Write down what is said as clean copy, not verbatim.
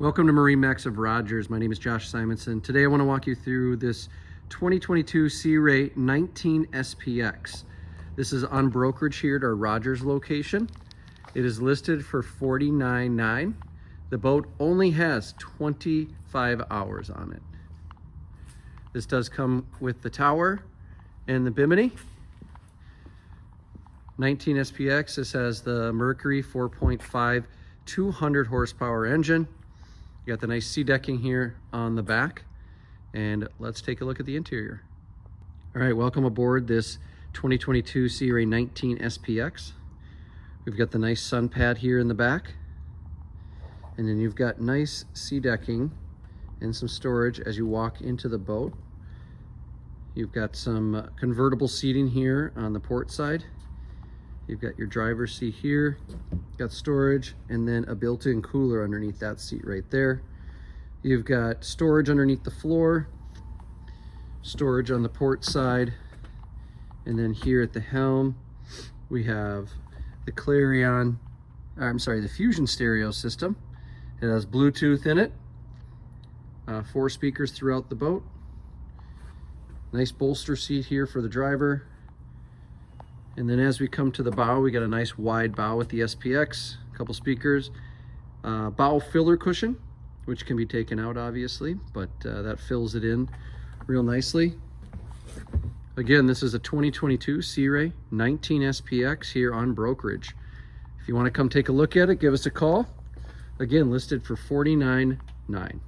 Welcome to MarineMax of Rogers. My name is Josh Simonson. Today I want to walk you through this 2022 Sea Ray 19 SPX. This is on brokerage here at our Rogers location. It is listed for $49,900. The boat only has 25 hours on it. This does come with the tower and the bimini. 19 SPX. This has the Mercury 4.5 200 horsepower engine. You got the nice sea decking here on the back, and let's take a look at the interior. All right, welcome aboard this 2022 Sea Ray 19 SPX. We've got the nice sun pad here in the back, and then you've got nice sea decking and some storage as you walk into the boat. You've got some convertible seating here on the port side. You've got your driver's seat here, got storage, and then a built-in cooler underneath that seat right there. You've got storage underneath the floor, storage on the port side, and then here at the helm, we have the the Fusion stereo system. It has Bluetooth in it, 4 speakers throughout the boat. Nice bolster seat here for the driver. And then as we come to the bow, we got a nice wide bow with the SPX, a couple speakers, bow filler cushion, which can be taken out obviously, but that fills it in real nicely. Again, this is a 2022 Sea Ray 19 SPX here on brokerage. If you want to come take a look at it, give us a call. Again, listed for $49,900.